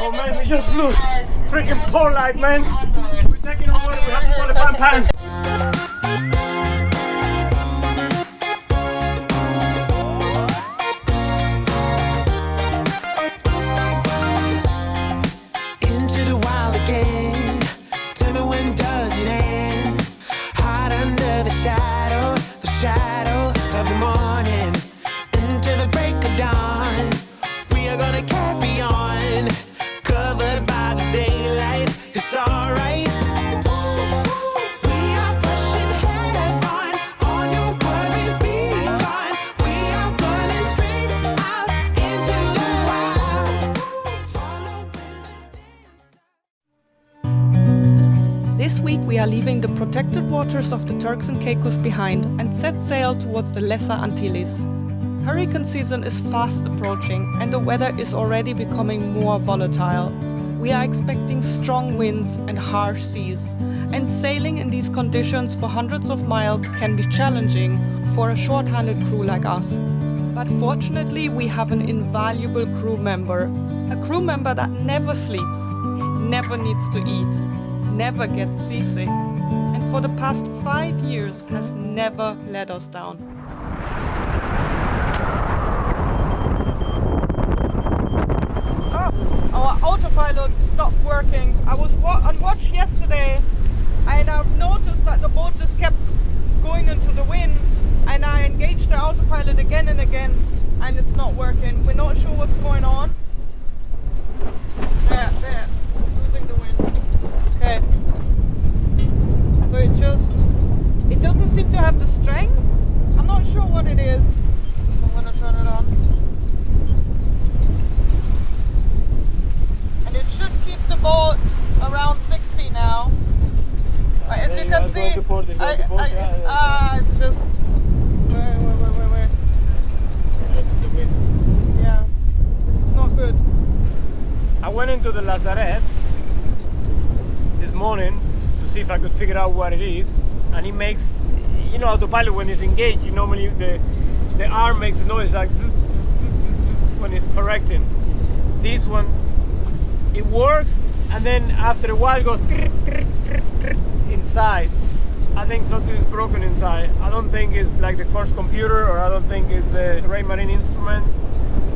Oh man, we just lose freaking pole light, man. We're taking on water, we have to call a pan. Into the wild again. Tell me when does it end? Hide under the shadow of the morning. Into the break of dawn. We are gonna carry on. Covered by the daylight, it's alright. We are pushing head on, all your worries be gone. We are running straight out into the wild. Follow This week we are leaving the protected waters of the Turks and Caicos behind and set sail towards the Lesser Antilles. Hurricane season is fast approaching and the weather is already becoming more volatile. We are expecting strong winds and harsh seas, and sailing in these conditions for hundreds of miles can be challenging for a short-handed crew like us. But fortunately we have an invaluable crew member, a crew member that never sleeps, never needs to eat, never gets seasick, and for the past 5 years has never let us down. Our autopilot stopped working. I was on watch yesterday and I've noticed that the boat just kept going into the wind, and I engaged the autopilot again and again and it's not working. We're not sure what's going on. There, it's losing the wind. Okay. So it doesn't seem to have the strength. I'm not sure what it is. So I'm gonna turn it on. It should keep the boat around 60 now. As you can see, it's just where? Yeah, this is not good. I went into the Lazaret this morning to see if I could figure out what it is, and it makes, autopilot when it's engaged, normally the arm makes a noise like when it's correcting. This one, it works, and then after a while it goes inside. I think something is broken inside. I don't think it's like the course computer, or I don't think it's the Raymarine instrument.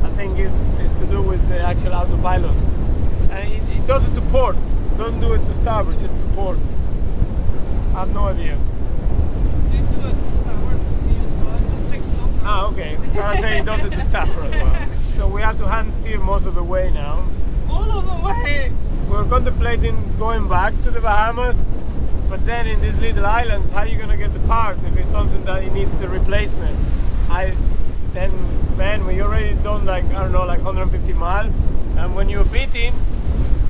I think it's to do with the actual autopilot. And it does it to port. Don't do it to starboard, just to port. I have no idea. You do it to starboard, it just takes longer. Ah, okay. So I say it does it to starboard as well. So we have to hand steer most of the way now. All of the way! We're contemplating going back to the Bahamas, but then in these little islands, how are you going to get the parts if it's something that it needs a replacement? We already done like 150 miles, and when you're beating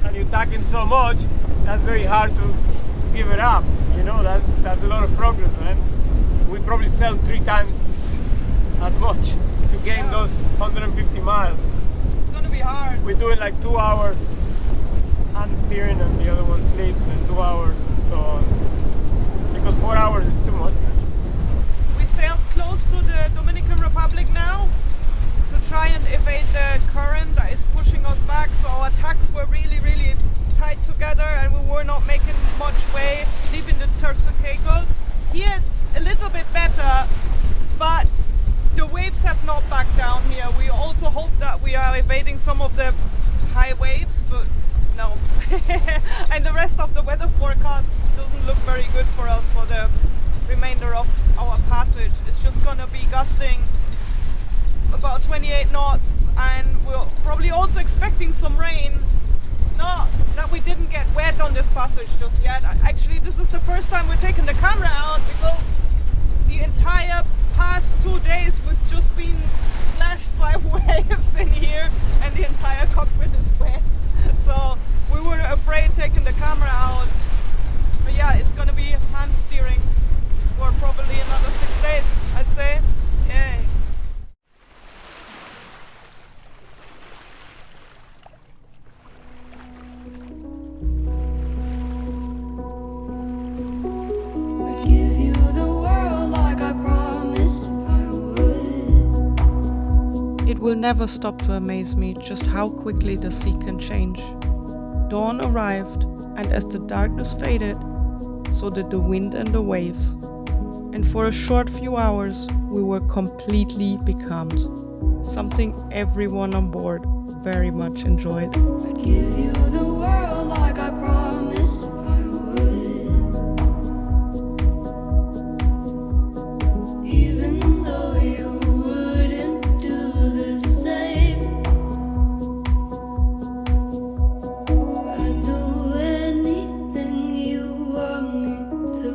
and you're tacking so much, that's very hard to give it up. That's a lot of progress, man. We probably sell 3 times as much to gain those 150 miles. It's gonna be hard. We're doing like 2 hours hand steering and the other one sleeps, and 2 hours and so on. Because 4 hours is too much. We sailed close to the Dominican Republic now to try and evade the current that is pushing us back. So our tacks were really, really tight together and we were not making much way leaving the Turks and Caicos. Here it's a little bit better, but the waves have not backed down here. We also hope that we are evading some of the high waves, but no. And the rest of the weather forecast doesn't look very good for us for the remainder of our passage. It's just gonna be gusting about 28 knots, and we're probably also expecting some rain. Not that we didn't get wet on this passage just yet. Actually, this is the first time we're taking the camera out, because the entire past 2 days we've just been splashed by waves in here and the entire cockpit is wet. So we were afraid taking the camera out. But yeah, it's gonna be hand steering for probably another 6 days, I'd say. Yay. It will never stop to amaze me just how quickly the sea can change. Dawn arrived, and as the darkness faded, so did the wind and the waves. And for a short few hours, we were completely becalmed. Something everyone on board very much enjoyed. I'd give you the world like I promised I would. Even though you wouldn't do the same, I'd do anything you want me to.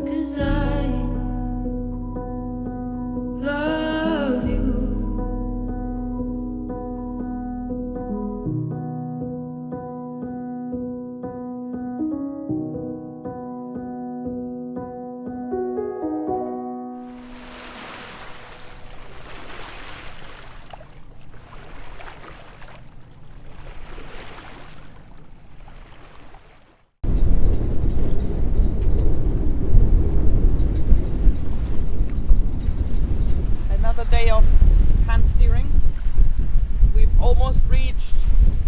'Cause I love you. Another day of hand steering. We've almost reached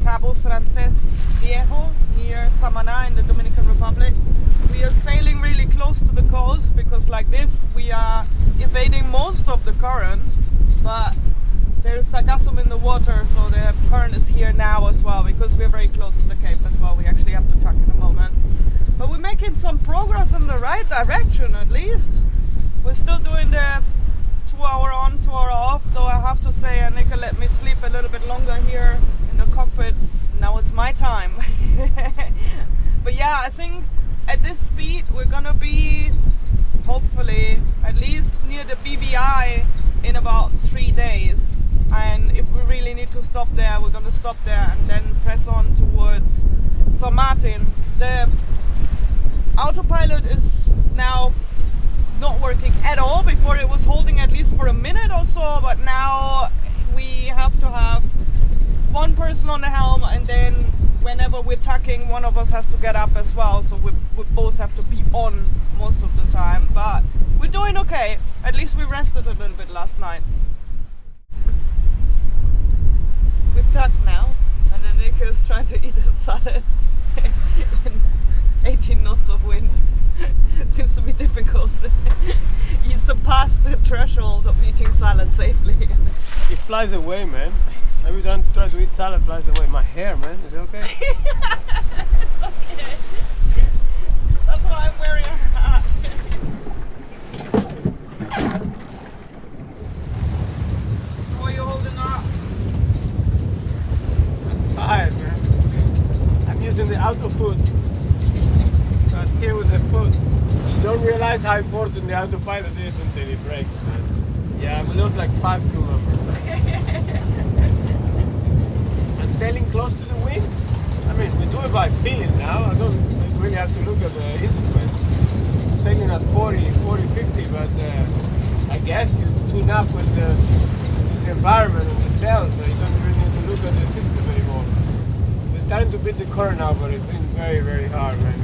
Cabo Frances Viejo near Samaná in the Dominican Republic. We are sailing really close to the coast because like this we are evading most of the current, but there's sargassum in the water, so the current is here now as well because we're very close to the Cape as well. We actually have to tack in a moment. But we're making some progress in the right direction at least. We're still doing the 2 hour on, 2 hour off, though I have to say Annika let me sleep a little bit longer here in the cockpit. Now it's my time. But yeah, I think at this speed we're gonna be hopefully at least near the BBI in about 3 days. And if we really need to stop there, we're gonna stop there and then press on towards San Martin. The autopilot is now not working at all. Before it was holding at least for a minute or so, but now we have to have one person on the helm, and then whenever we're tacking, one of us has to get up as well, so we both have to be on most of the time. But we're doing okay. At least we rested a little bit last night. We've tacked now, and then Nick is trying to eat a salad in 18 knots of wind. Seems to be difficult. He surpassed the threshold of eating salad safely. It flies away, man. Every time I try to eat salad, flies away. My hair, man, is it okay? It's okay. That's why I'm wearing a hat. How are you holding up? I'm tired, man. I'm using the auto foot. So I steer with the foot. You don't realize how important the autopilot is until it breaks, man. Yeah, we lost like 5 crew members. I'm sailing close to the wind. I mean, we do it by feeling now. I don't really have to look at the instrument. I'm sailing at 40, 50, but I guess you tune up with the environment and the sails, so you don't really need to look at the system anymore. We're starting to beat the current now, but it's been very, very hard, man.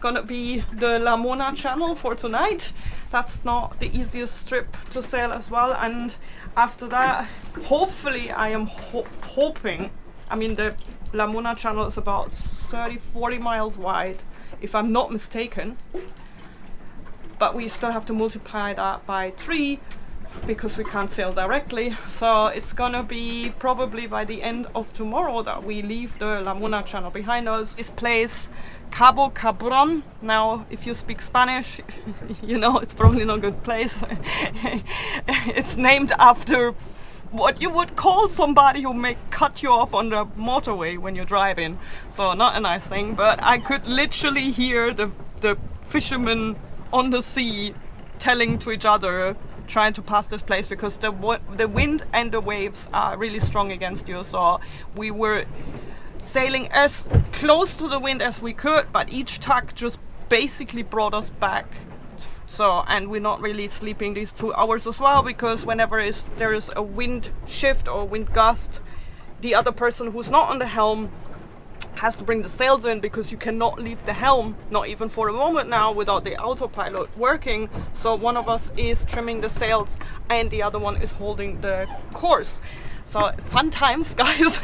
Gonna be the La Mona channel for tonight. That's not the easiest strip to sail as well, and after that hopefully I am hoping, I mean the La Mona channel is about 30-40 miles wide if I'm not mistaken, but we still have to multiply that by 3 because we can't sail directly, so it's gonna be probably by the end of tomorrow that we leave the La Mona channel behind us. This place Cabo Cabron. Now, if you speak Spanish, you know it's probably not a good place. It's named after what you would call somebody who may cut you off on the motorway when you're driving. So not a nice thing, but I could literally hear the fishermen on the sea telling to each other, trying to pass this place because the wind and the waves are really strong against you. So we were sailing as close to the wind as we could, but each tack just basically brought us back. So, and we're not really sleeping these 2 hours as well, because whenever there is a wind shift or wind gust, the other person who's not on the helm has to bring the sails in because you cannot leave the helm, not even for a moment now, without the autopilot working. So one of us is trimming the sails and the other one is holding the course. So fun times, guys.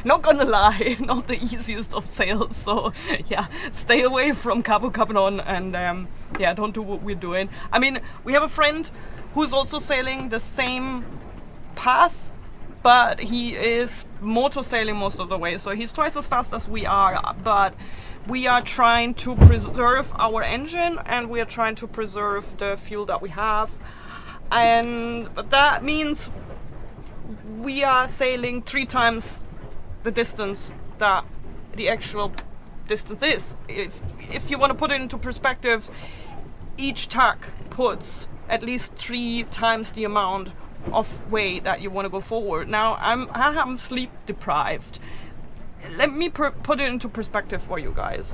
Not gonna lie, not the easiest of sails. So yeah, stay away from Cabo Cabrón and yeah, don't do what we're doing. I mean, we have a friend who's also sailing the same path, but he is motor sailing most of the way, so he's twice as fast as we are. But we are trying to preserve our engine and we are trying to preserve the fuel that we have, and but that means we are sailing 3 times the distance that the actual distance is. If you want to put it into perspective, each tack puts at least 3 times the amount of way that you want to go forward. Now I am sleep deprived. Let me put it into perspective for you guys.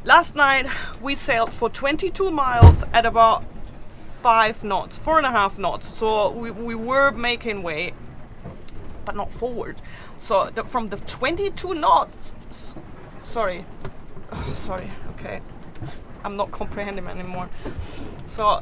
Last night we sailed for 22 miles at about 5 knots, 4.5 knots. So we were making way, but not forward. So from the 22 knots, sorry, okay, I'm not comprehending anymore. So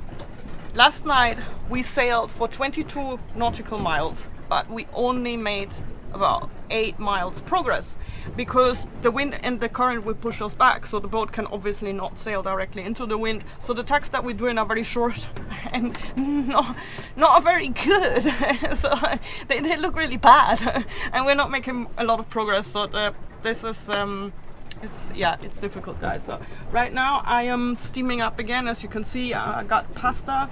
last night we sailed for 22 nautical miles, but we only made about 8 miles progress because the wind and the current will push us back, so the boat can obviously not sail directly into the wind. So the tacks that we're doing are very short and not very good. So they look really bad and we're not making a lot of progress. So this is it's difficult, guys. So right now I am steaming up again. As you can see, I got pasta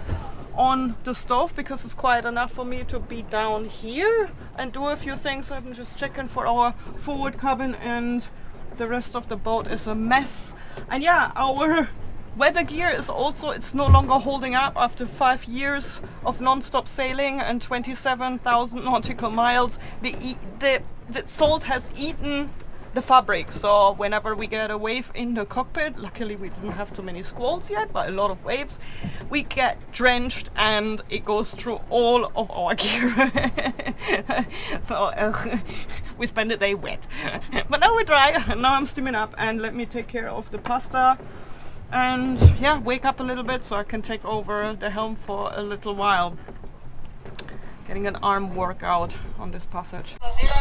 on the stove because it's quiet enough for me to be down here and do a few things. I'm just checking for our forward cabin, and the rest of the boat is a mess. And yeah, our weather gear is also, it's no longer holding up after 5 years of non-stop sailing and 27,000 nautical miles. The salt has eaten the fabric, so whenever we get a wave in the cockpit, luckily we didn't have too many squalls yet, but a lot of waves, we get drenched and it goes through all of our gear. So we spend the day wet. But now we're dry, now I'm steaming up, and let me take care of the pasta and yeah, wake up a little bit so I can take over the helm for a little while. Getting an arm workout on this passage. 081.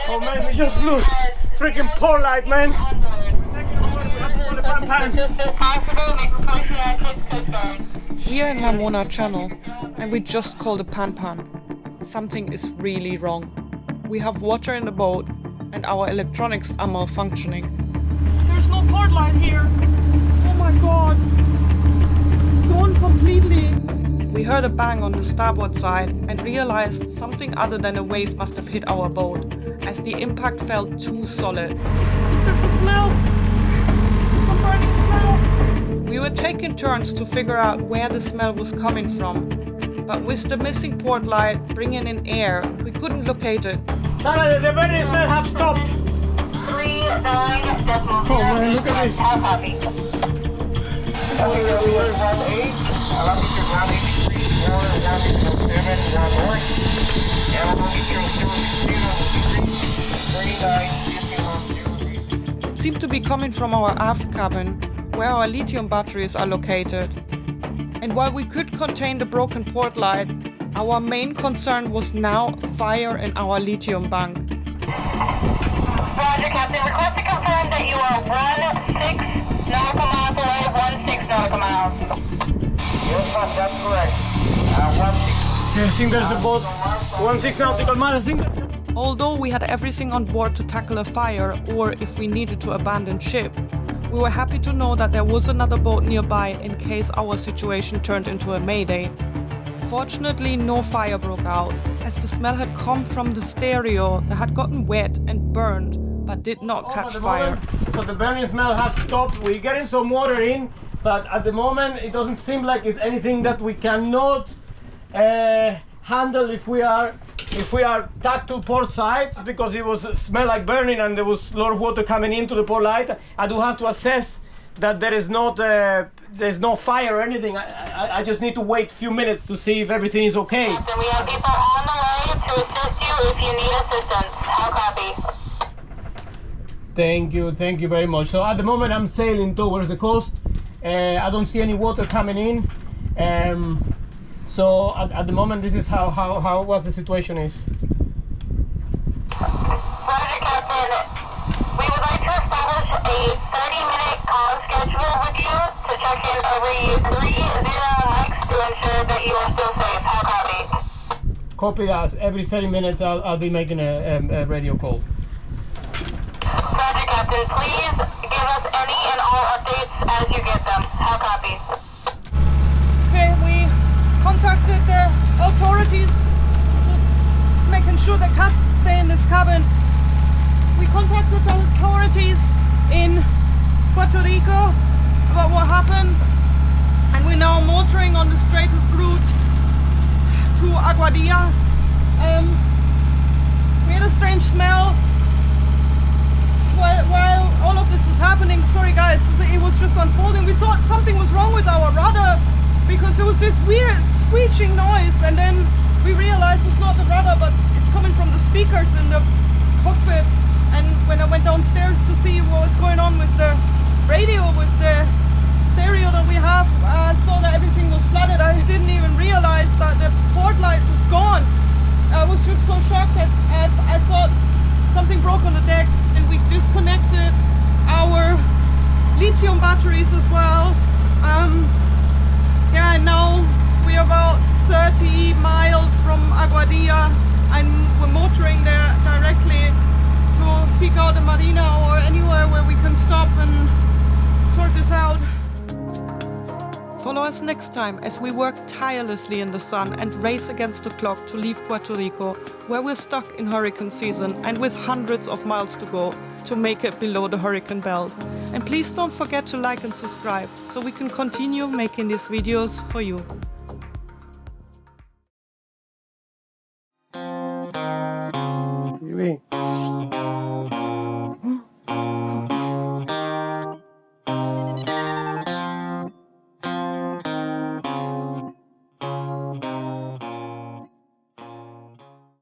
Oh man, we just lost freaking port light, man. We're taking over, we have to call the pan. We are in Lamona Channel and we just called the pan. Something is really wrong. We have water in the boat and our electronics are malfunctioning. There's no port light here. Oh my god. It's gone completely. We heard a bang on the starboard side and realized something other than a wave must have hit our boat, as the impact felt too solid. There's a smell! Some burning smell! We were taking turns to figure out where the smell was coming from, but with the missing port light bringing in air, we couldn't locate it. Sarah, the burning smell have stopped! 39.7. Oh man, look at this! How copy? 18. It seemed to be coming from our aft cabin, where our lithium batteries are located. And while we could contain the broken port light, our main concern was now fire in our lithium bank. Roger, Captain. Request to confirm that you are 16 nautical miles away, 16 nautical miles. Yes, that's correct. 16. I think there's a boat 16 nautical miles, I think. Although we had everything on board to tackle a fire or if we needed to abandon ship, we were happy to know that there was another boat nearby in case our situation turned into a mayday. Fortunately, no fire broke out, as the smell had come from the stereo that had gotten wet and burned, but did not catch fire. So the burning smell has stopped. We're getting some water in, but at the moment it doesn't seem like it's anything that we cannot handle if we are tacked to port side, because it was smell like burning and there was a lot of water coming into the port light. I do have to assess that there is not there's no fire or anything. I just need to wait a few minutes to see if everything is okay. So we have people on the way to assist you if you need assistance. How copy? Thank you very much. So at the moment I'm sailing towards the coast. I don't see any water coming in. So at the moment this is how what the situation is. Roger, Captain. We would like to establish a 30-minute call schedule with you to check in every 30 mics to ensure that you are still safe. How copy? Copy that. Every 30 minutes I'll be making a radio call. Roger, Captain. Please give us any and all updates as you get them. How copy? Okay, we contacted the authorities, just making sure the cats stay in this cabin. We contacted the authorities in Puerto Rico about what happened, and we're now motoring on the straightest route to Aguadilla. We had a strange smell while all of this was happening. Sorry guys, it was just unfolding. We thought something was wrong with our rudder because there was this weird screeching noise, and then we realized it's not the rudder but it's coming from the speakers in the cockpit. And when I went downstairs to see what was going on with the radio, with the stereo that we have, I saw that everything was flooded. I didn't even realize that the port light was gone. I was just so shocked that I thought something broke on the deck, and we disconnected our lithium batteries as well. Yeah, and now we're about 30 miles from Aguadilla, and we're motoring there directly to seek out a marina or anywhere where we can stop and sort this out. Follow us next time as we work tirelessly in the sun and race against the clock to leave Puerto Rico, where we're stuck in hurricane season and with hundreds of miles to go to make it below the hurricane belt. And please don't forget to like and subscribe so we can continue making these videos for you. Muy bien.